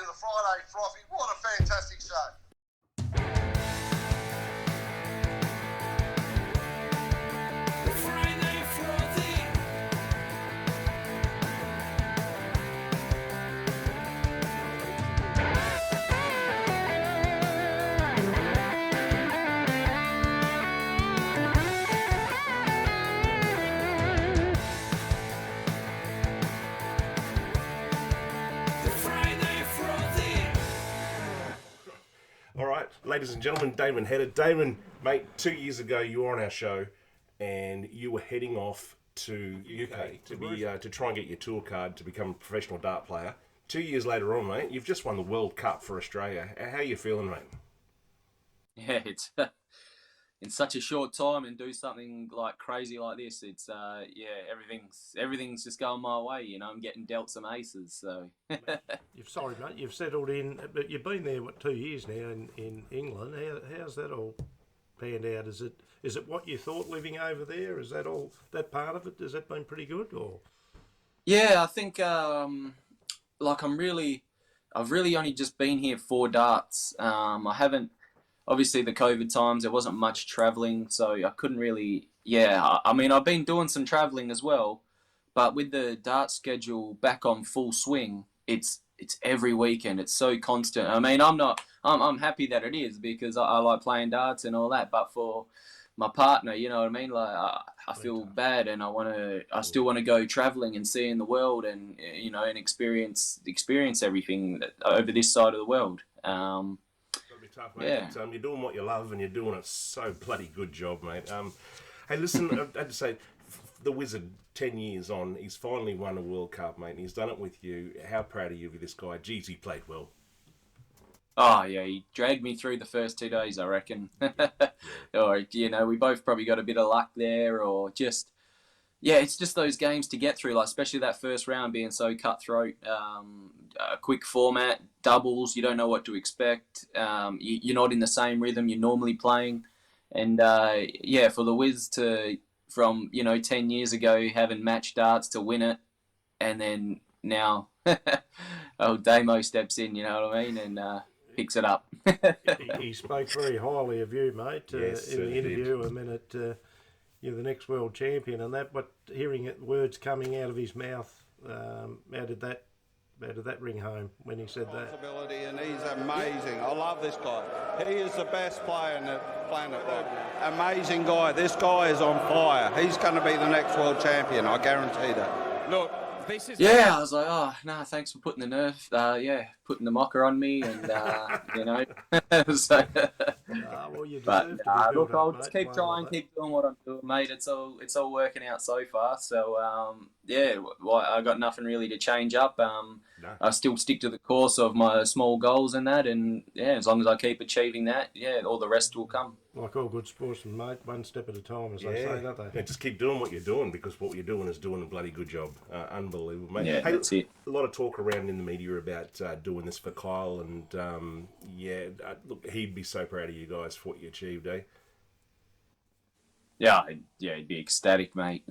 to the Friday Frothy. What a fantastic show. All right, ladies and gentlemen, Damon Heta. Damon, mate, 2 years ago you were on our show and you were heading off to UK to try and get your tour card to become a professional dart player. 2 years later on, mate, you've just won the World Cup for Australia. How are you feeling, mate? Yeah, it's in such a short time and do something like crazy like this. It's everything's just going my way. You know, I'm getting dealt some aces. So You've settled in, but you've been there 2 years now in England. How's that all panned out? Is it what you thought living over there? Is that all that part of it? Has that been pretty good? Or yeah, I think like I've really only just been here for darts. I haven't. Obviously, the COVID times, there wasn't much travelling, so I couldn't really... Yeah, I mean, I've been doing some travelling as well, but with the dart schedule back on full swing, it's every weekend. It's so constant. I mean, I'm happy that it is because I like playing darts and all that, but for my partner, you know what I mean? Like, I feel bad and I still want to go travelling and seeing the world and, you know, and experience everything over this side of the world. Tough, mate. Yeah. But, you're doing what you love and you're doing a so bloody good job, mate. Hey, listen, I had to say, the Wizard, 10 years on, he's finally won a World Cup, mate, and he's done it with you. How proud are you of this guy? Geez, he played well. Oh, yeah, he dragged me through the first 2 days, I reckon. Or, you know, we both probably got a bit of luck there or just... Yeah, it's just those games to get through, like especially that first round being so cutthroat. A quick format, doubles, you don't know what to expect. You're not in the same rhythm you're normally playing. And, yeah, for the Wiz from, you know, 10 years ago, having match darts to win it, and then now, Damo steps in, you know what I mean, and picks it up. he spoke very highly of you, mate, Yes, in the interview. did. I mean, you're the next world champion, and that. But hearing it, words coming out of his mouth, how did that ring home when he said that? And he's amazing. I love this guy. He is the best player on the planet. Amazing guy. This guy is on fire. He's going to be the next world champion. I guarantee that. Look. Yeah, I was like, oh, no, thanks for putting the nerve, putting the mocker on me, and, you know. So, Well, you but, deserve to be look, built I'll up, just mate, keep trying, keep doing what I'm doing, mate. It's all working out so far. So, I got nothing really to change up. No. I still stick to the course of my small goals and that, and, yeah, as long as I keep achieving that, yeah, all the rest will come. Like all good sportsmen, mate, one step at a time, as they say, don't they? Yeah, just keep doing what you're doing because what you're doing is doing a bloody good job. Unbelievable, mate. Yeah, hey, that's it. A lot of talk around in the media about doing this for Kyle, and look, he'd be so proud of you guys for what you achieved, eh? Yeah, he'd be ecstatic, mate.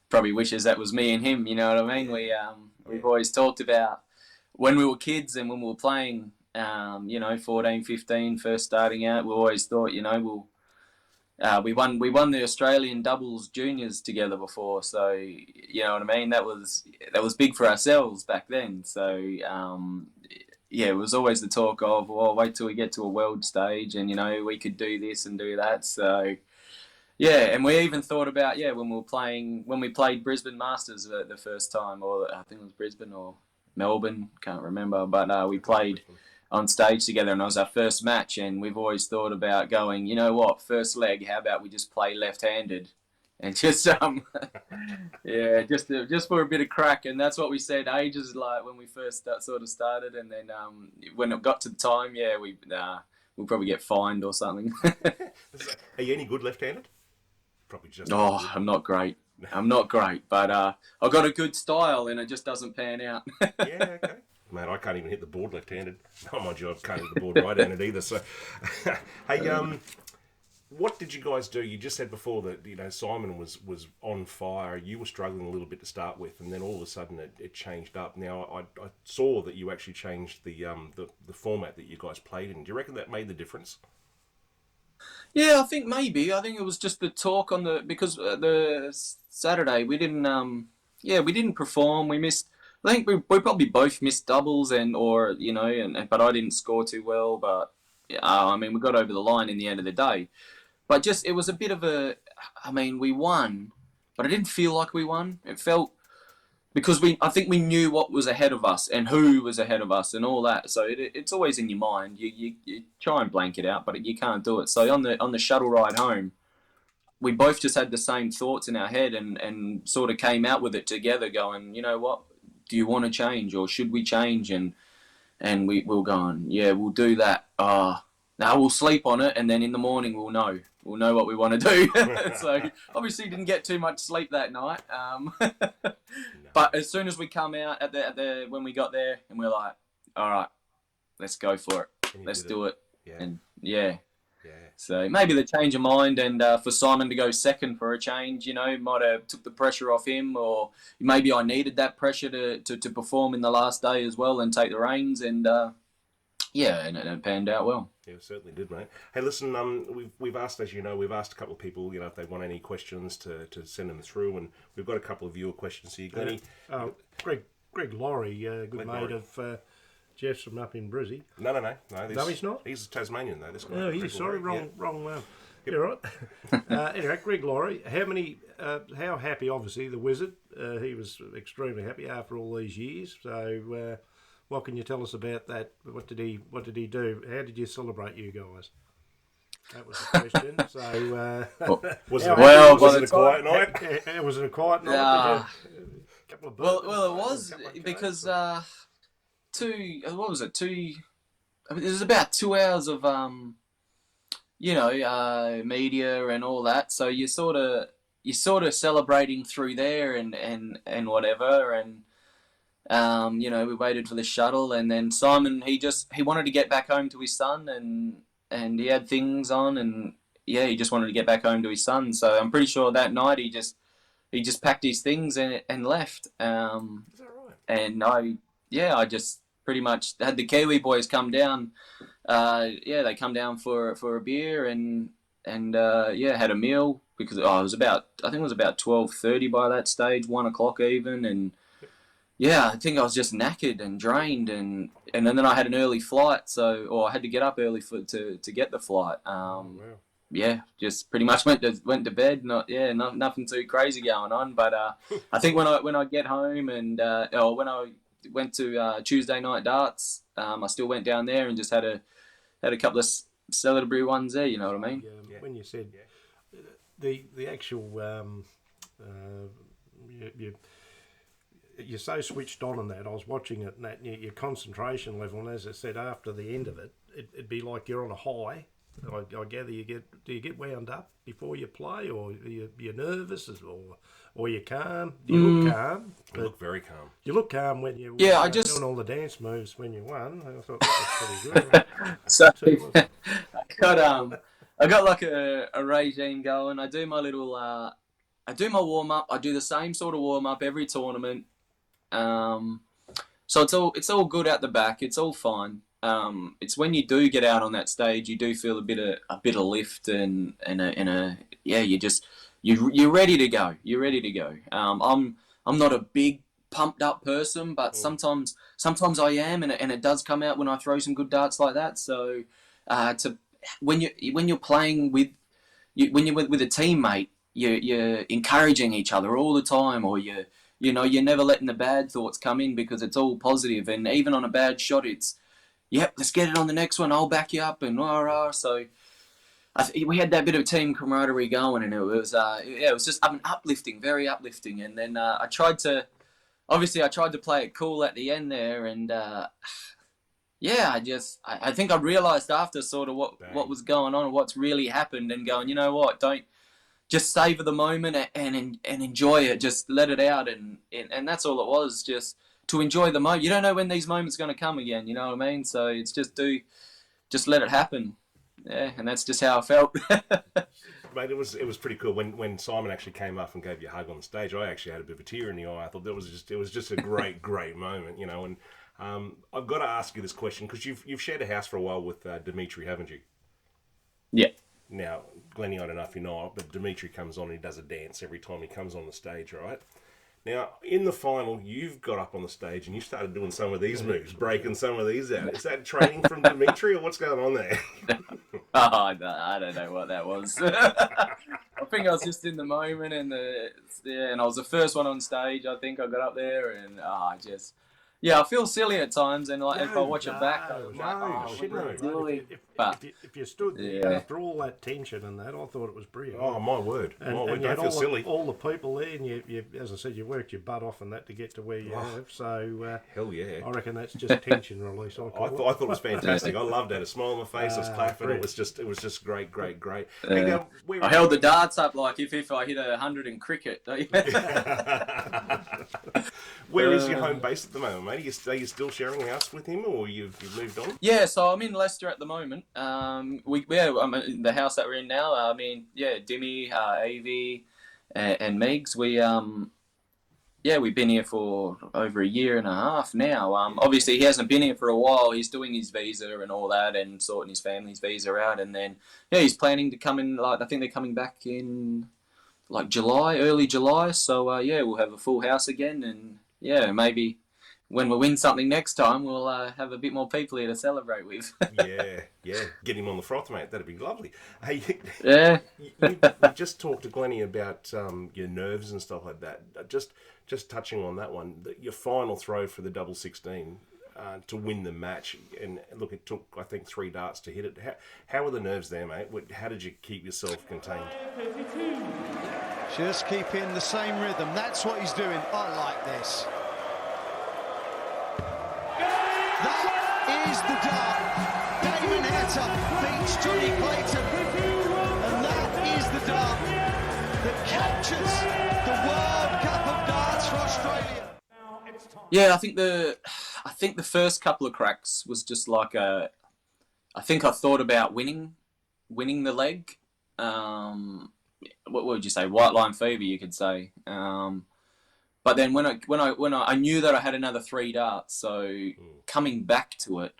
Probably wishes that was me and him. You know what I mean? We've always talked about when we were kids and when we were playing. 14, 15, first starting out. We always thought, you know, we won the Australian doubles juniors together before. So you know what I mean? That was big for ourselves back then. So it was always the talk of, well, wait till we get to a world stage, and you know we could do this and do that. So. Yeah, and we even thought about when we played Brisbane Masters the first time, or I think it was Brisbane or Melbourne, can't remember, but we played on stage together, and it was our first match, and we've always thought about going, you know what, first leg, how about we just play left-handed, and just just for a bit of crack, and that's what we said ages like when we first sort of started, and then when it got to the time, we'll probably get fined or something. Are you any good left-handed? Probably just. Oh, I'm not great. But I've got a good style, and it just doesn't pan out. Yeah, okay. Man, I can't even hit the board left-handed. Oh, my God, I can't hit the board right-handed either. So, hey, What did you guys do? You just said before that Simon was on fire. You were struggling a little bit to start with, and then all of a sudden it changed up. Now I saw that you actually changed the format that you guys played in. Do you reckon that made the difference? Yeah, I think maybe. I think it was just the talk on because the Saturday we didn't we didn't perform. We missed. I think we probably both missed doubles but I didn't score too well. But I mean, we got over the line in the end of the day. But just, it was a bit of we won, but I didn't feel like we won. It felt, because I think we knew what was ahead of us and who was ahead of us and all that. So it's always in your mind. You try and blank it out, but you can't do it. So on the shuttle ride home, we both just had the same thoughts in our head and sort of came out with it together going, you know what, do you want to change or should we change? And we'll go on, yeah, we'll do that. Now we'll sleep on it, and then in the morning we'll know what we want to do. So obviously didn't get too much sleep that night. But as soon as we come out when we got there, and we're like, all right, let's go for it. Let's do it. Yeah. And yeah. So maybe the change of mind, and for Simon to go second for a change, might have took the pressure off him, or maybe I needed that pressure to perform in the last day as well and take the reins, and and it panned out well. Yeah, it certainly did, mate. Hey, listen, we've asked, as you know, a couple of people, if they want any questions to send them through, and we've got a couple of viewer questions here. Glennie? Greg Laurie, good Greg mate Laurie. of Jeff's from up in Brizzy. No, He's not? He's Tasmanian, though, this guy. Oh, he's sorry, wrong one. You're right. Anyway, Greg Laurie, how happy, obviously, the Wizard, he was extremely happy after all these years, so what can you tell us about that? What did he do? How did you celebrate, you guys? That was the question. So, was it a quiet night? Was it a quiet night? Couple of Well, it was because what was it? It was about 2 hours of media and all that. So you're sort of celebrating through there and whatever, and we waited for the shuttle, and then Simon he wanted to get back home to his son, and he had things on, and he just wanted to get back home to his son. So I'm pretty sure that night he just packed his things and left. Is that right? And I just pretty much had the Kiwi boys come down. They come down for a beer and had a meal, because it was about 12:30 by that stage, 1 o'clock even, and I think I was just knackered and drained, and then I had an early flight, I had to get up early to get the flight. Wow. Just pretty much went to bed. Nothing too crazy going on. But I think when I get home and when I went to Tuesday night darts, I still went down there and just had a couple of celebratory ones there. You know what I mean? When you said the actual you're so switched on in that. I was watching it, and that your concentration level, and as I said, after the end of it, it'd be like you're on a high. I gather do you get wound up before you play, or you're nervous, or you're calm? You look calm. You look very calm. You look calm when you doing all the dance moves when you won. I thought that was pretty good. So I got like a regime going. I do my little I do my warm up. I do the same sort of warm up every tournament. So it's all good at the back. It's all fine. It's when you do get out on that stage, you do feel a bit of lift and you're ready to go. You're ready to go. I'm not a big pumped up person, but sometimes I am, and it does come out when I throw some good darts like that. So when you're playing with a teammate, you're encouraging each other all the time, or you're never letting the bad thoughts come in, because it's all positive. And even on a bad shot, it's, yep, let's get it on the next one. I'll back you up, and so we had that bit of team camaraderie going, and it was just uplifting, very uplifting. And then I tried to play it cool at the end there, and I think I realised after sort of what was going on and what's really happened, and going, you know what, don't just savour the moment and enjoy it, just let it out, and that's all it was, just to enjoy the moment. You don't know when these moments are going to come again, you know what I mean? So it's just let it happen. and that's just how I felt. Mate, it was pretty cool when Simon actually came up and gave you a hug on the stage. I actually had a bit of a tear in the eye. I thought it was just a great great moment, you know. And I've got to ask you this question because you've shared a house for a while with Dimitri, haven't you? Yeah. Now, Glennie, I don't know if you know, but Dimitri comes on and he does a dance every time he comes on the stage, right? Now, in the final, you've got up on the stage and you started doing some of these moves, breaking some of these out. Is that training from Dimitri or what's going on there? Oh, no, I don't know what that was. I think I was just in the moment, and and I was the first one on stage. I think I got up there, and I feel silly at times, and like if I watch it back, I was like, oh, shit, what am I no. doing? If you stood there after all that tension and that, I thought it was brilliant. Oh, my word. And don't you had feel silly. all the people there, and you, as I said, you worked your butt off and that to get to where you have. So hell yeah. I reckon that's just tension release. I thought it was fantastic. I loved it. A smile on my face. I was clapping. It was just great. Hey, now, I held the darts up like if I hit 100 in cricket. Where is your home base at the moment, mate? Are you still sharing a house with him, or you've moved on? Yeah, so I'm in Leicester at the moment. I'm in the house that we're in now. I mean, Dimmy, Avi, and Megs. We've been here for over a year and a half now. Obviously, he hasn't been here for a while. He's doing his visa and all that, and sorting his family's visa out, and then he's planning to come in. Like I think they're coming back in like early July. So we'll have a full house again, and maybe when we win something next time, we'll have a bit more people here to celebrate with. yeah. Get him on the froth, mate. That'd be lovely. Hey, you just talked to Glennie about your nerves and stuff like that. Just touching on that one, your final throw for the double 16 to win the match, and look, it took I think 3 darts to hit it. How were the nerves there, mate? How did you keep yourself contained? Just keeping the same rhythm. That's what he's doing. I like this. That is the dart. Damon Heta beats Johnny Clayton. And that is the dart that captures the World Cup of Darts for Australia. Yeah, I think the first couple of cracks was just like I think I thought about winning the leg. What would you say? White line fever, you could say. But then when I knew that I had another 3 darts, so coming back to it,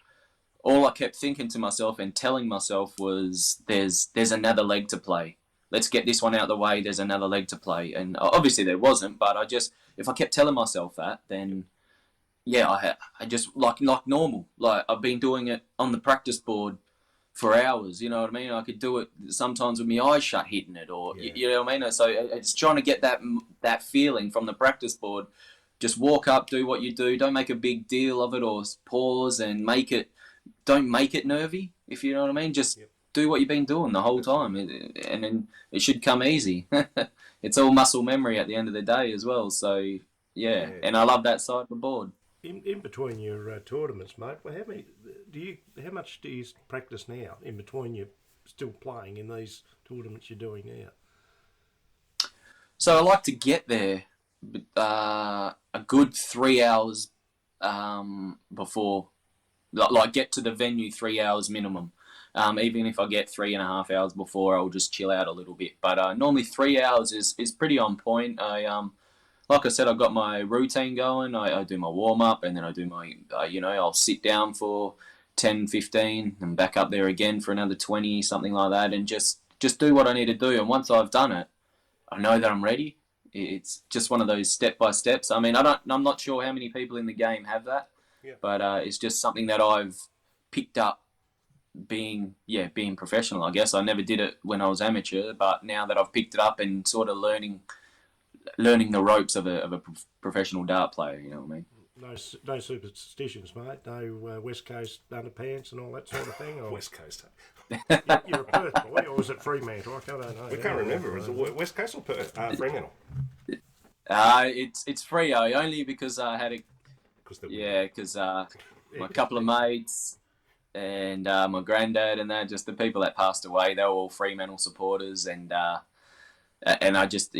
all I kept thinking to myself and telling myself was, "There's another leg to play. Let's get this one out of the way. There's another leg to play." And obviously there wasn't, but if I kept telling myself that, then I just like normal. Like I've been doing it on the practice board for hours, you know what I mean? I could do it sometimes with my eyes shut hitting it, or you know what I mean? So it's trying to get that feeling from the practice board. Just walk up, do what you do. Don't make a big deal of it, or pause and don't make it nervy, if you know what I mean. Just do what you've been doing the whole time, and then it should come easy. It's all muscle memory at the end of the day as well. So and I love that side of the board. In between your tournaments, mate, how much do you practice now in between you still playing in these tournaments you're doing now? So I like to get there a good 3 hours before, like get to the venue 3 hours minimum. Even if I get 3.5 hours before, I'll just chill out a little bit. But normally 3 hours is pretty on point. Like I said, I've got my routine going. I do my warm-up, and then I do my, I'll sit down for 10, 15, and back up there again for another 20, something like that, and just do what I need to do. And once I've done it, I know that I'm ready. It's just one of those step-by-steps. I mean, I'm not sure how many people in the game have that, but it's just something that I've picked up being professional, I guess. I never did it when I was amateur, but now that I've picked it up and sort of learning the ropes of a professional dart player, you know what I mean? No superstitions, mate. No West Coast underpants and all that sort of thing. Or West Coast. You're a Perth boy, or was it Fremantle? I don't know. We can't remember. Is it West Coast or Perth? Fremantle. It's Freo only because I had because my couple of mates and my granddad and that, just the people that passed away, they were all Fremantle supporters, and and I just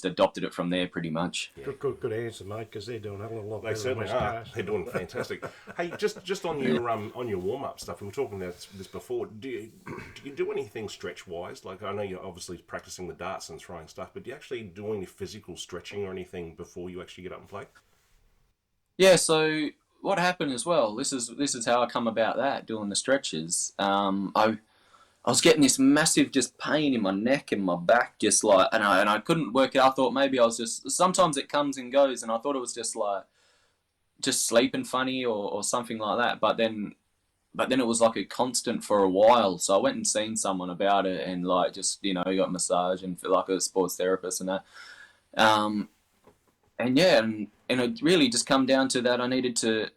adopted it from there pretty much. Good answer, mate, because they're doing a hell of a lot They better than certainly West are. Coast. They're doing fantastic. Hey, just on your warm up stuff, we were talking about this before. Do you do anything stretch wise? Like, I know you're obviously practicing the darts and throwing stuff, but do you actually do any physical stretching or anything before you actually get up and play? Yeah. So what happened as well? This is how I come about that doing the stretches. I was getting this massive just pain in my neck and my back, just like, and I couldn't work it. I thought maybe I was just, sometimes it comes and goes, and I thought it was just like, just sleeping funny or something like that. But then it was like a constant for a while. So I went and seen someone about it, and like just got a massage and feel like a sports therapist and that. And yeah, and it really just come down to that. I needed to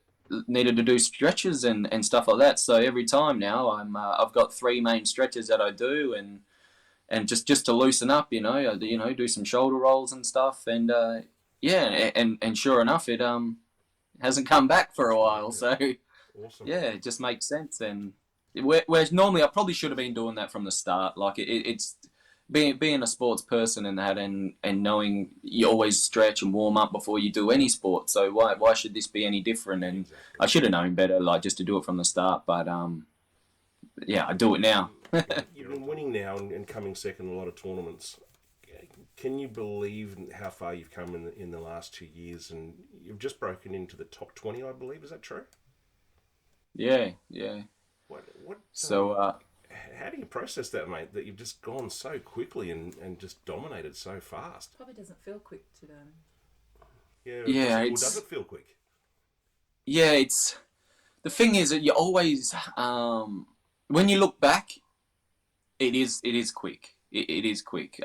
do stretches and stuff like that. So every time now I've got 3 main stretches that I do, and just to loosen up, I do some shoulder rolls and stuff, and yeah, and sure enough, it hasn't come back for a while. So Awesome. yeah, it just makes sense. And whereas normally I probably should have been doing that from the start. Like it's being a sports person and that, and knowing you always stretch and warm up before you do any sport. So why should this be any different? And Exactly. I should have known better, like just to do it from the start. But yeah, I do it now. You've been winning now and coming second in a lot of tournaments. Can you believe how far you've come in the last 2 years? And you've just broken into the top 20, I believe. Is that true? Yeah. What? So How do you process that, mate? That you've just gone so quickly and just dominated so fast. Probably doesn't feel quick to them. Yeah. Does it feel quick? yeah, it's the thing is that you always when you look back, it is quick. It is quick.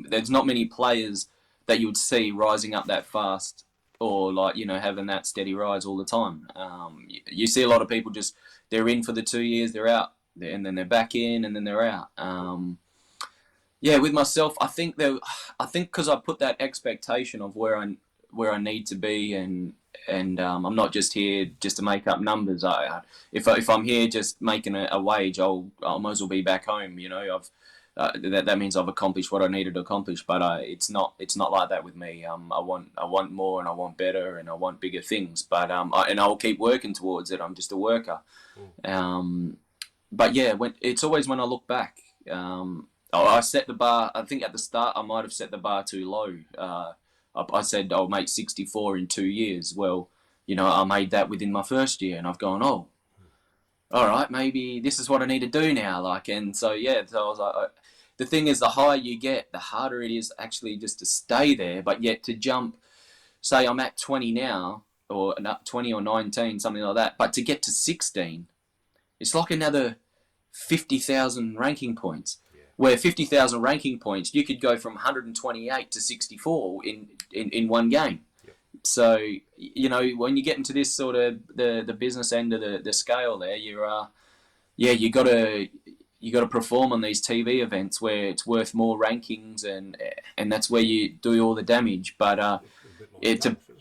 There's not many players that you would see rising up that fast, or like having that steady rise all the time. You see a lot of people just they're in for the 2 years, they're out, and then they're back in, and then they're out. Yeah, with myself, I think because I put that expectation of where I need to be, and I'm not just here just to make up numbers. If I'm here just making a wage, I'll might as well be back home. That means I've accomplished what I needed to accomplish. But it's not like that with me. I want more, and I want better, and I want bigger things. But I'll keep working towards it. I'm just a worker. But yeah, it's always when I look back. I set the bar. I think at the start I might have set the bar too low. I said I'll make 64 in 2 years. Well, I made that within my first year, and I've gone, oh, all right, maybe this is what I need to do now. And so yeah, so I was like, the thing is, the higher you get, the harder it is actually just to stay there. But yet to jump, say I'm at 20 now, or 20 or 19, something like that. But to get to 16, it's like another 50,000 ranking points. Where 50,000 ranking points, you could go from 128 to 64 in one game. Yep. So, when you get into this sort of the business end of the scale there, you got to perform on these TV events where it's worth more rankings, and that's where you do all the damage. But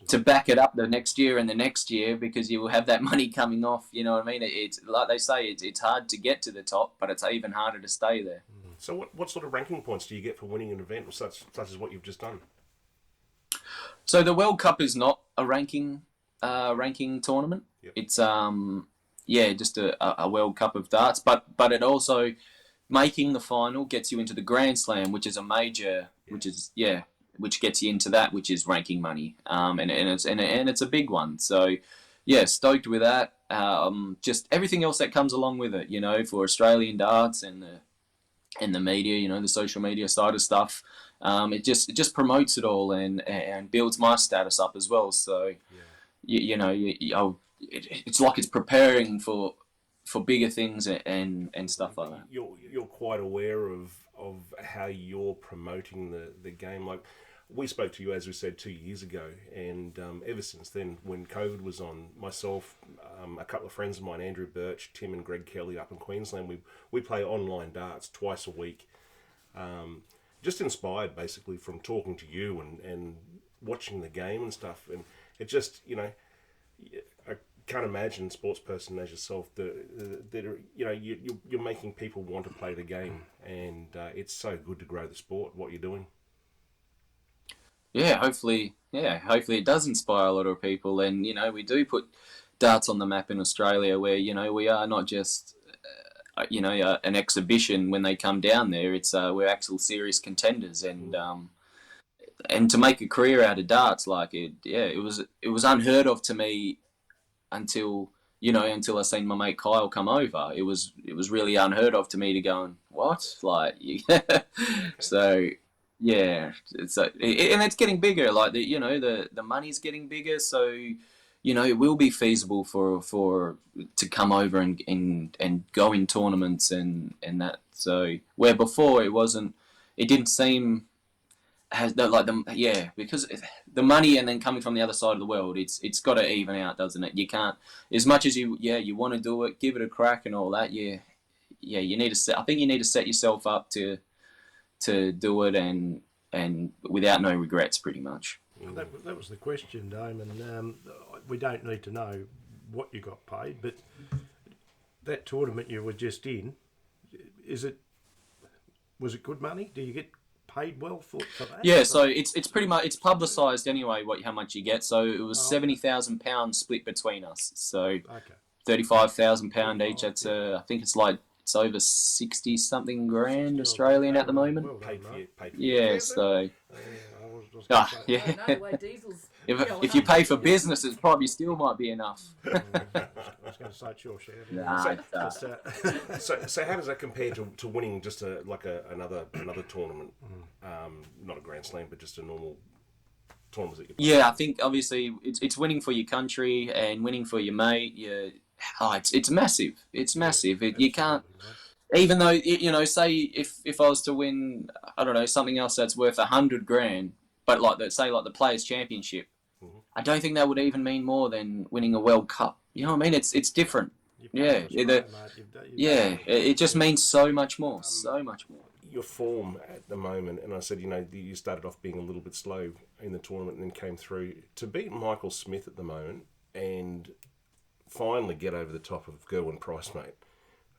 to back it up the next year and the next year, because you will have that money coming off, you know what I mean? It's like they say, it's hard to get to the top, but it's even harder to stay there. So what sort of ranking points do you get for winning an event such as what you've just done? So the World Cup is not a ranking tournament. Yep. It's just a World Cup of darts, but it also, making the final gets you into the Grand Slam, which is a major, which gets you into that, which is ranking money, and it's a big one. So yeah, stoked with that. Just everything else that comes along with it, for Australian darts and the media, the social media side of stuff. It just promotes it all and builds my status up as well. So, it's like it's preparing for bigger things and stuff like that. You're quite aware of how you're promoting the game. Like, we spoke to you, as we said, 2 years ago, and ever since then, when COVID was on, myself, a couple of friends of mine, Andrew Birch, Tim and Greg Kelly up in Queensland, we play online darts twice a week. Just inspired, basically, from talking to you and watching the game and stuff. And it just, I can't imagine a sports person as yourself that you're making people want to play the game, and it's so good to grow the sport, what you're doing. hopefully it does inspire a lot of people. And, we do put darts on the map in Australia where, we are not just, an exhibition when they come down there. It's we're actual serious contenders. And to make a career out of darts, it was unheard of to me until I seen my mate Kyle come over. It was really unheard of to me to go, what? So yeah, and it's getting bigger. The money's getting bigger, so it will be feasible for to come over and go in tournaments and that. So where before it didn't seem because the money and then coming from the other side of the world, it's got to even out, doesn't it? You can't, as much as you want to do it, give it a crack and all that. You need to I think you need to set yourself up to do it and without no regrets, pretty much. Well, that was the question, Damon. We don't need to know what you got paid, but that tournament you were just in, was it good money? Do you get paid well for that? Yeah, so it's pretty much, it's publicised anyway how much you get. So it was £70,000 split between us. So £35,000 each. That's I think it's over 60 something grand Australian at the moment. Well done, Paid for Yeah, so yeah. No way, diesel's. if you pay for business, it probably still might be enough. I was going to say it's your share. Nah, So how does that compare to winning just another tournament? Not a Grand Slam, but just a normal tournament that you play? Yeah, I think obviously it's winning for your country and winning for your mate. It's massive. It's massive. You can't, even though say if I was to win, I don't know, something else that's worth 100 grand, but like the Players Championship, I don't think that would even mean more than winning a World Cup. You know what I mean? It's different. It just means so much more. So much more. Your form at the moment, and I said, you started off being a little bit slow in the tournament and then came through. To beat Michael Smith at the moment and finally get over the top of Gerwyn Price, mate,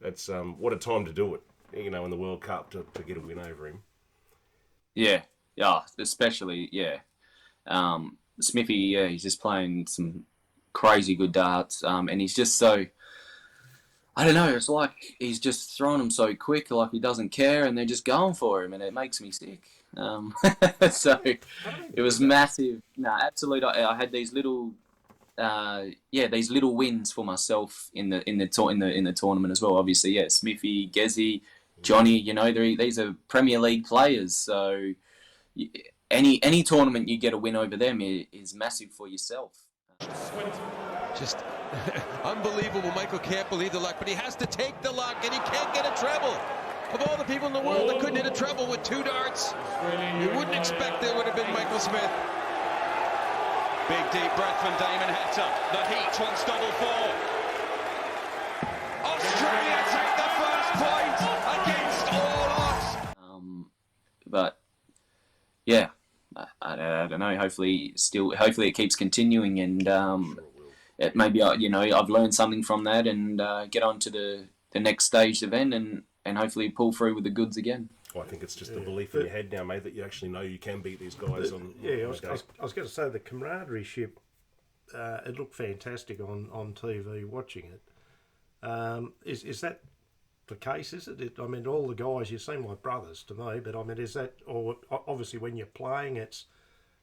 it's what a time to do it, in the World Cup to get a win over him. Yeah, especially, Smithy, he's just playing some crazy good darts, and he's just so, I don't know, it's like he's just throwing them so quick, like he doesn't care, and they're just going for him, and it makes me sick. So it was massive. No, absolutely. I had these little, these little wins for myself in the tournament as well. Obviously, Smithy, Gezi, Johnny. These are Premier League players, so any tournament you get a win over them is massive for yourself. Just unbelievable. Michael can't believe the luck, but he has to take the luck, and he can't get a treble. Of all the people in the world that couldn't hit a treble with 2 darts, you wouldn't expect there would have been Michael Smith. Big deep breath from Damon Heta. The Heat wants double 4. Australia take the first point against all odds. But yeah, I don't know. Hopefully it keeps continuing, and it maybe I've learned something from that, and get on to the next stage event, and hopefully pull through with the goods again. Well, I think it's just the belief in your head now, mate, that you actually know you can beat these guys on. I was going to say the camaraderie, it looked fantastic on TV watching it. Is that the case? Is it? I mean, all the guys, you seem like brothers to me, but I mean, is that, or obviously when you're playing, it's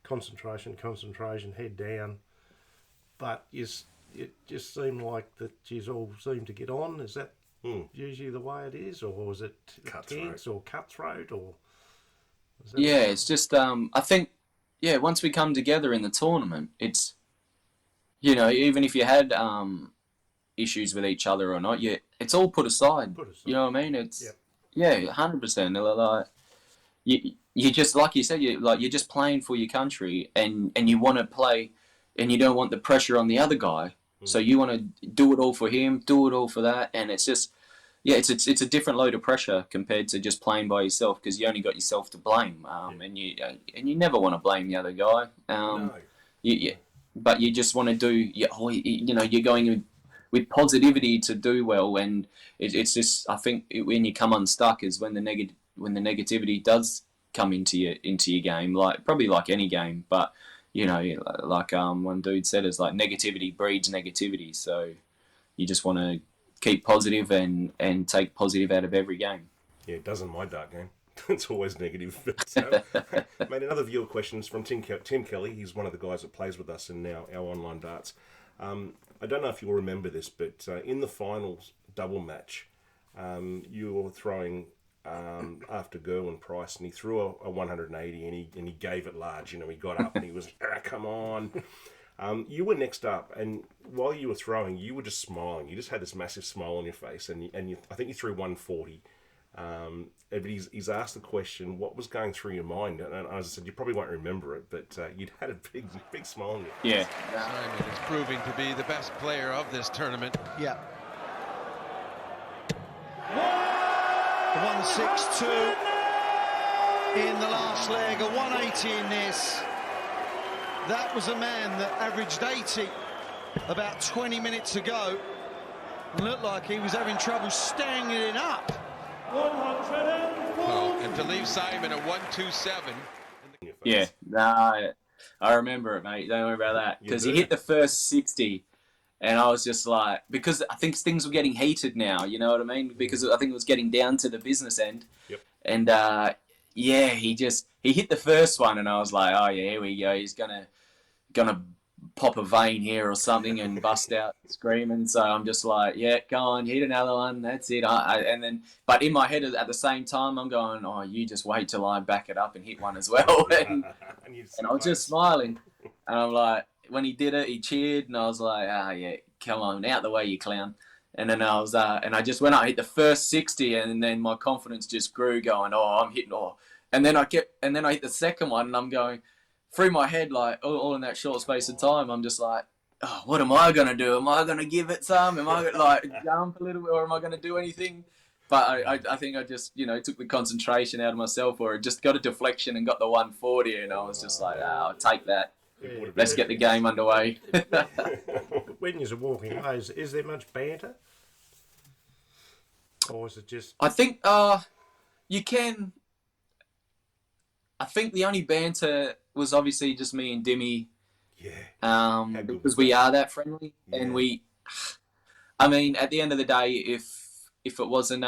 concentration, head down, but it just seemed like that you all seem to get on. Is that usually the way it is, or is it tense or cutthroat, or? It's just I think once we come together in the tournament, it's even if you had issues with each other or not, it's all put aside. You know what I mean? It's 100%. Like you just, like you said, you're just playing for your country, and you want to play, and you don't want the pressure on the other guy. So you want to do it all for him, do it all for that, and it's just, it's a different load of pressure compared to just playing by yourself, because you only got yourself to blame, and you never want to blame the other guy. But you just want to do, you're going with positivity to do well, and it's just, I think when you come unstuck is when the negativity does come into your game, probably like any game. But like one dude said, it's like negativity breeds negativity. So you just want to keep positive and take positive out of every game. Yeah, it does in my dart game. It's always negative. But, mate, another viewer question is from Tim Kelly. He's one of the guys that plays with us in our online darts. I don't know if you'll remember this, but in the finals double match, you were throwing after Gerwin Price, and he threw a 180, and he gave it large. He got up and he was, come on. You were next up, and while you were throwing, you were just smiling. You just had this massive smile on your face, and I think you threw 140. But he's asked the question, what was going through your mind? And as I said, you probably won't remember it, but you'd had a big smile on you. Yeah. Simon is proving to be the best player of this tournament. Yeah. The 162 in the last leg, a 180 in this. That was a man that averaged 80 about 20 minutes ago. Looked like he was having trouble staying it up. Well, and to leave Simon at 127. Yeah, I remember it, mate. Don't worry about that. Because he hit the first 60, and I was just like, because I think things were getting heated now, you know what I mean? Because I think it was getting down to the business end. Yep. And, yeah, he hit the first one, and I was like, oh, yeah, here we go. He's gonna pop a vein here or something and bust out screaming. So I'm just like, yeah, go on, hit another one. That's it. But in my head at the same time, I'm going, oh, you just wait till I back it up and hit one as well. and I was just smiling. And I'm like, when he did it, he cheered, and I was like, yeah, come on, out the way, you clown. And then I was, and I just went out, hit the first 60, and then my confidence just grew, going, oh, I'm hitting, and then I hit the second one, and I'm going, through my head, like, all in that short space of time, I'm just like, oh, what am I going to do? Am I going to give it some? Am I going to, like, jump a little bit, or am I going to do anything? But I think I just, took the concentration out of myself, or just got a deflection and got the 140, and I was just like, I'll take that. Yeah. Let's get the game underway. When you're walking away, is there much banter? Or is it just... I think you can... I think the only banter was obviously just me and Dimmy. Yeah. Because we are that friendly. Yeah. And I mean, at the end of the day, if it wasn't...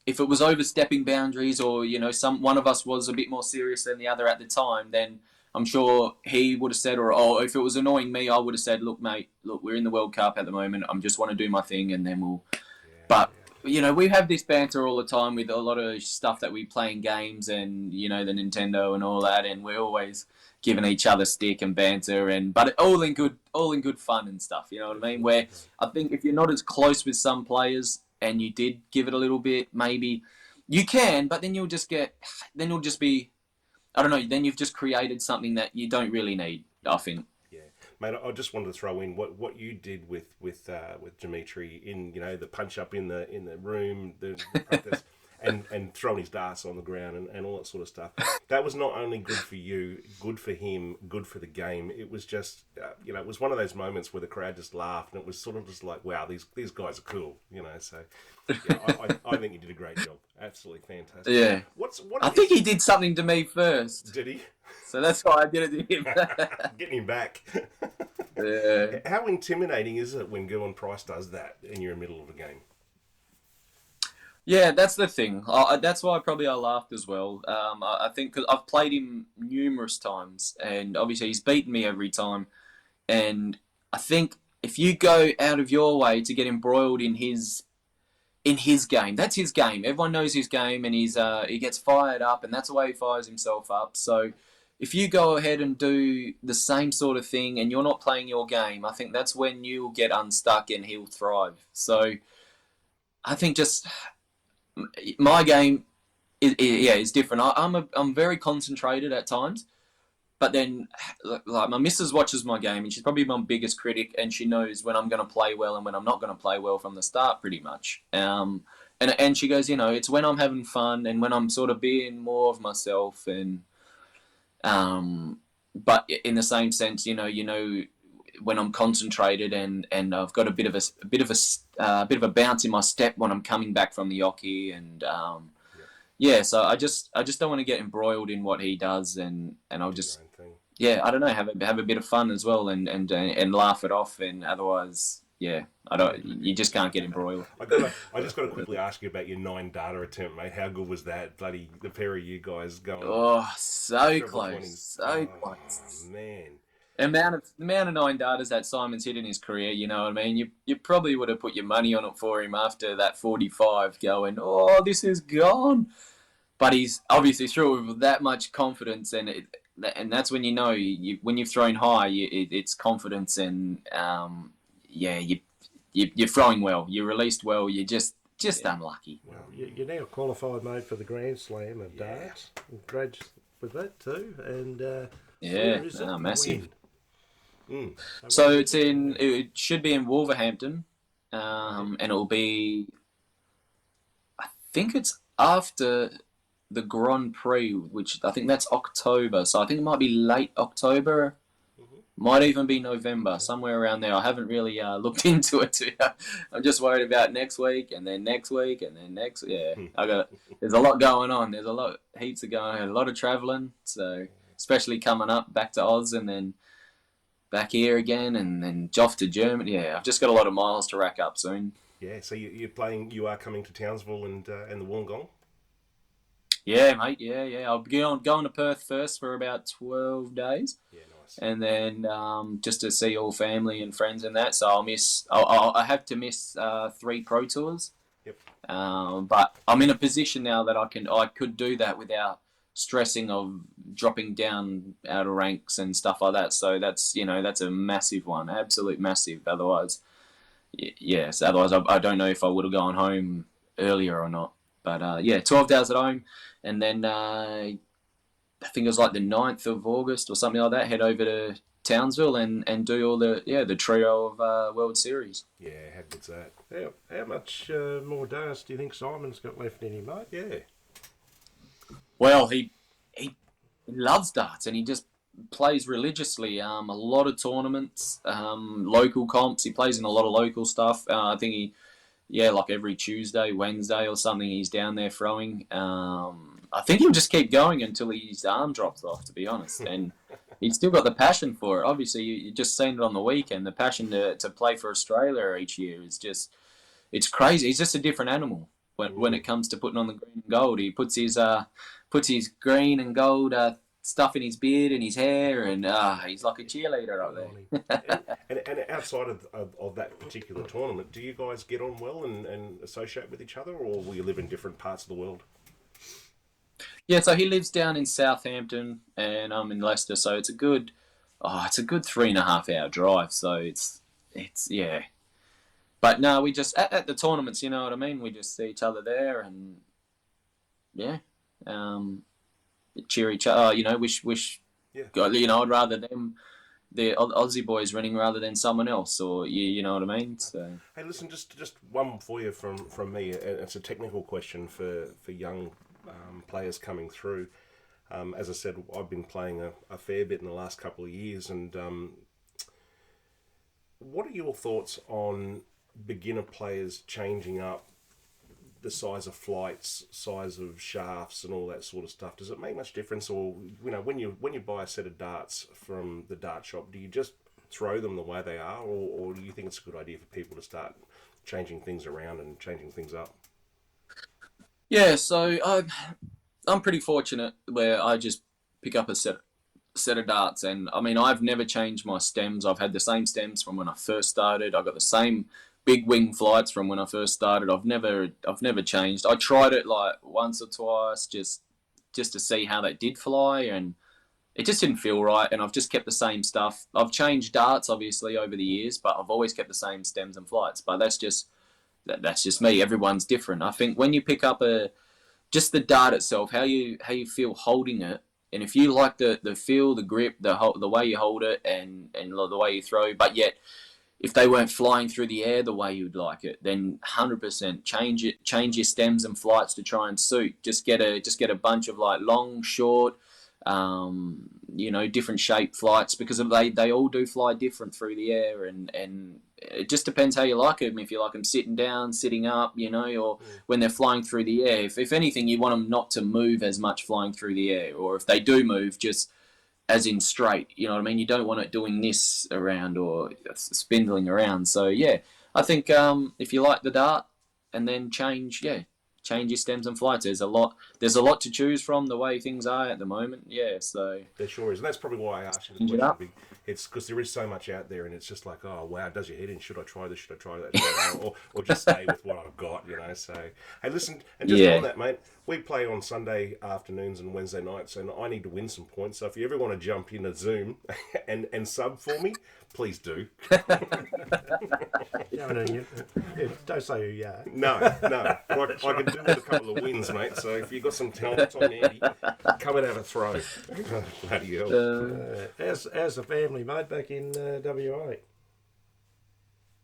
if it was overstepping boundaries, or, one of us was a bit more serious than the other at the time, then I'm sure he would have said, or if it was annoying me, I would have said, look, mate, we're in the World Cup at the moment. I just want to do my thing, and then we'll... Yeah, but, we have this banter all the time with a lot of stuff that we play in games and, the Nintendo and all that, and we're always giving each other stick and banter, but all in good fun and stuff, you know what I mean? Where I think if you're not as close with some players and you did give it a little bit, maybe you can, but then you'll just be... I don't know, then you've just created something that you don't really need, I think. Yeah. Mate, I just wanted to throw in what you did with Dimitri in, the punch up in the room, the practice, and throwing his darts on the ground and all that sort of stuff. That was not only good for you, good for him, good for the game. It was just, it was one of those moments where the crowd just laughed, and it was sort of just like, wow, these guys are cool, so... Yeah, I think he did a great job. Absolutely fantastic. Yeah. I think he did something to me first. Did he? So that's why I did it to him. Getting him back. Yeah. How intimidating is it when Gerwin Price does that and you're in the middle of a game? Yeah, that's the thing. That's why I laughed as well. I think because I've played him numerous times, and obviously he's beaten me every time. And I think if you go out of your way to get embroiled in his game, that's his game. Everyone knows his game, and he gets fired up, and that's the way he fires himself up. So if you go ahead and do the same sort of thing and you're not playing your game, I think that's when you'll get unstuck and he'll thrive. So I think just my game is different. I'm very concentrated at times, but then like my missus watches my game, and she's probably my biggest critic, and she knows when I'm going to play well and when I'm not going to play well from the start, pretty much. And she goes, it's when I'm having fun and when I'm sort of being more of myself, and but in the same sense, when I'm concentrated and I've got a bit of a bounce in my step when I'm coming back from the oche, and yeah, so I just don't want to get embroiled in what he does, and I'll just, yeah, I don't know, have a bit of fun as well, and laugh it off, and otherwise, yeah, you just can't get embroiled. I just got to quickly ask you about your 9 data attempt, mate. How good was that? Bloody the pair of you guys going. Oh, so triple close, 20s. so close. Man. The amount of 9 darters that Simon's hit in his career, you know what I mean? You probably would have put your money on it for him after that 45 going, oh, this is gone. But he's obviously threw it with that much confidence, and that's when you know, when you've thrown high, it's confidence, and yeah, you're throwing well, you released well, you're just unlucky. Well, you're now qualified, mate, for the Grand Slam of darts. Congrats with that too, and yeah, where is it? massive. When? So it should be in Wolverhampton, and it'll be, I think it's after the Grand Prix, which I think that's October. So I think it might be late October, might even be November, somewhere around there. I haven't really looked into it. I'm just worried about next week, and then next week, and then next. Yeah, there's a lot going on. There's heaps of going on, a lot of travelling. So especially coming up back to Oz, and then back here again, and then off to Germany. Yeah, I've just got a lot of miles to rack up soon. Yeah, so you are coming to Townsville and the Wollongong? Yeah, mate. Yeah. I'll be going to Perth first for about 12 days. Yeah, nice. And then just to see all family and friends and that. So I have to miss 3 Pro Tours. Yep. But I'm in a position now that I could do that without stressing of dropping down out of ranks and stuff like that. So that's a massive one, absolute massive. Otherwise, yes. Otherwise, I don't know if I would have gone home earlier or not. But 12 days at home, and then I think it was like the 9th of August or something like that. Head over to Townsville and do all the trio of World Series. Yeah, how good's that? How much more darts do you think Simon's got left in him, mate? Yeah. Well, he loves darts, and he just plays religiously. A lot of tournaments, local comps. He plays in a lot of local stuff. I think like every Tuesday, Wednesday or something, he's down there throwing. I think he'll just keep going until his arm drops off, to be honest. And he's still got the passion for it. Obviously, you just seen it on the weekend. The passion to play for Australia each year is just, it's crazy. He's just a different animal when it comes to putting on the green and gold. He puts his green and gold stuff in his beard and his hair, and he's like a cheerleader up there. and outside of that particular tournament, do you guys get on well and associate with each other, or will you live in different parts of the world? Yeah, so he lives down in Southampton, and I'm in Leicester, so it's a good 3.5 hour drive. So it's yeah. But no, we just at the tournaments, you know what I mean. We just see each other there, and yeah, cheer each other. Wish. Yeah. I'd rather them, the Aussie boys, winning rather than someone else, or you know what I mean. So hey, listen, just one for you from me. It's a technical question for young players coming through. As I said, I've been playing a fair bit in the last couple of years, and what are your thoughts on beginner players changing up the size of flights, size of shafts, and all that sort of stuff? Does it make much difference, or when you buy a set of darts from the dart shop, do you just throw them the way they are, or do you think it's a good idea for people to start changing things around and changing things up? Yeah, so I'm pretty fortunate where I just pick up a set of darts, and I mean, I've never changed my stems. I've had the same stems from when I first started. I got the same big wing flights from when I first started. I've never changed. I tried it like once or twice just to see how that did fly, and it just didn't feel right, and I've just kept the same stuff. I've changed darts obviously over the years, but I've always kept the same stems and flights. But that's just me. Everyone's different. I think when you pick up just the dart itself, how you feel holding it, and if you like the feel, the grip, the way you hold it, and the way you throw, but yet if they weren't flying through the air the way you'd like it, then 100% change it. Change your stems and flights to try and suit. Just get a bunch of like long, short, different shaped flights, because they all do fly different through the air, and it just depends how you like them. If you like them sitting down, sitting up, or when they're flying through the air. If anything, you want them not to move as much flying through the air, or if they do move, just as in straight. You know what I mean? You don't want it doing this around or spindling around. So yeah, I think if you like the dart, and then change your stems and flights. There's a lot to choose from the way things are at the moment. Yeah, so there sure is, and that's probably why I asked you the question. It's because there is so much out there, and it's just like, oh wow, it does your head in. Should I try this? Should I try that? or just stay with what I've got, So hey, listen, and just on that, mate, we play on Sunday afternoons and Wednesday nights, and I need to win some points. So if you ever want to jump in a Zoom and sub for me, please do. Don't say who you are. No. I can do with a couple of wins, mate. So if you've got some talent on Andy, come and have a throw. Bloody hell. How's the family, mate, back in WA?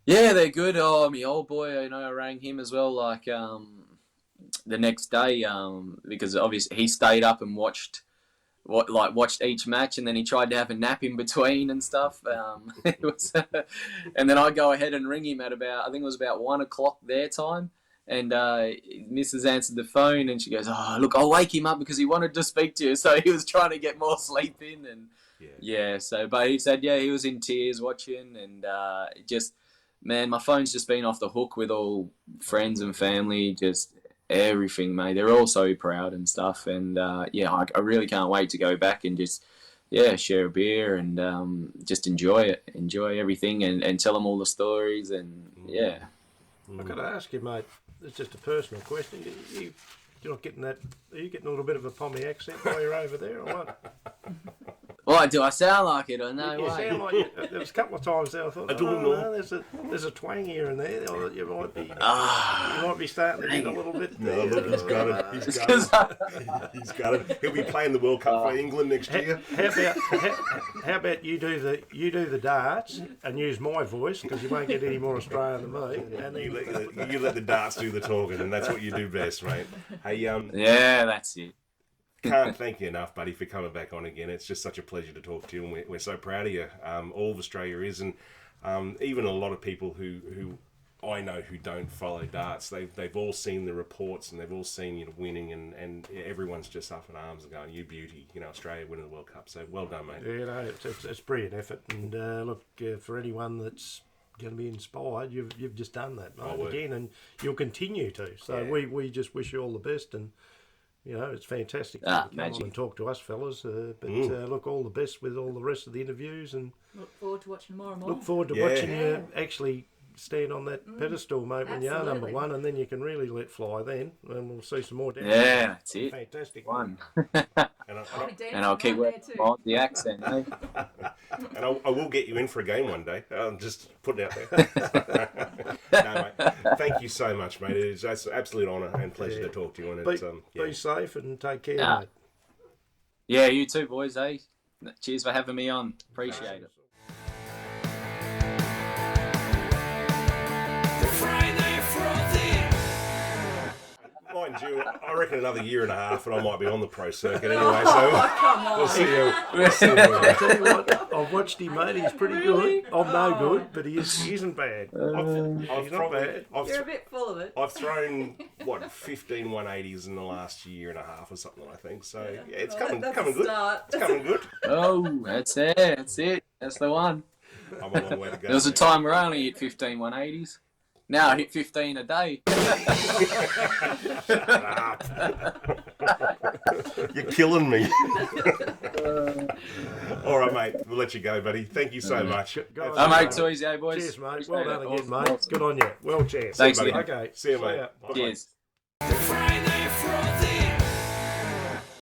Yeah, they're good. Oh, my old boy, I rang him as well, like the next day, because obviously he stayed up and watched each match, and then he tried to have a nap in between and stuff. And then I go ahead and ring him at I think it was about 1 o'clock their time. And Mrs. answered the phone, and she goes, "Oh, look, I'll wake him up because he wanted to speak to you." So he was trying to get more sleep in, and but he said, he was in tears watching, and man, my phone's just been off the hook with all friends and family, just everything, mate. They're all so proud and stuff, and I really can't wait to go back and just share a beer and just enjoy everything, and tell them all the stories, and I've got to ask you, mate, it's just a personal question. You're not getting that? Are you getting a little bit of a Pommy accent while you're over there, or what? What, do I sound like it or no? You sound like it. There was a couple of times there I thought, there's a twang here and there. You might be starting to get a little bit. No, look, he's got it. He's got it. He'll be playing the World Cup for England next year. How about you do the darts and use my voice, because you won't get any more Australian than me. And then you let the darts do the talking, and that's what you do best, mate. Hey, that's it. Can't thank you enough, buddy, for coming back on again. It's just such a pleasure to talk to you, and we're so proud of you. All of Australia is, and even a lot of people who I know who don't follow darts, they've all seen the reports, and they've all seen you winning, and everyone's just up in arms and going, "You beauty, Australia winning the World Cup." So well done, mate. Yeah, it's brilliant effort, and look, for anyone that's going to be inspired, you've just done that, mate, again, and you'll continue to. So we just wish you all the best, and it's fantastic to come on and talk to us fellas. Look, all the best with all the rest of the interviews, and look forward to watching more and more. Look forward to watching you actually stand on that pedestal, mate, when you are number one, and then you can really let fly then, and we'll see some more down there. Yeah, that's it. Fantastic one. And I'll keep working on the accent, eh? And I will get you in for a game one day. I'll just put it out there. No, mate. Thank you so much, mate. It's an absolute honour and pleasure to talk to you. And be safe and take care, mate. Yeah, you too, boys, eh? Cheers for having me on. Appreciate it. Mind you, I reckon another year and a half and I might be on the pro circuit anyway, so we'll see you. I'll tell you what, I've watched him, mate. He's pretty good. I'm no good, but he isn't bad. He's not bad. You're a bit full of it. I've thrown, 15 180s in the last year and a half or something, I think. So, it's coming good. It's coming good. Oh, that's it. That's the one. I'm a long way to go. There was a time where I only hit 15 180s. Now I hit 15 a day. Shut up. You're killing me. All right, mate. We'll let you go, buddy. Thank you so much. Mate, too easy, eh, boys? Cheers, mate. Well done again, mate. Awesome. Good on you. Well, cheers. Thanks, buddy. mate. Okay. See you, mate. Cheers. The Friday Frothy.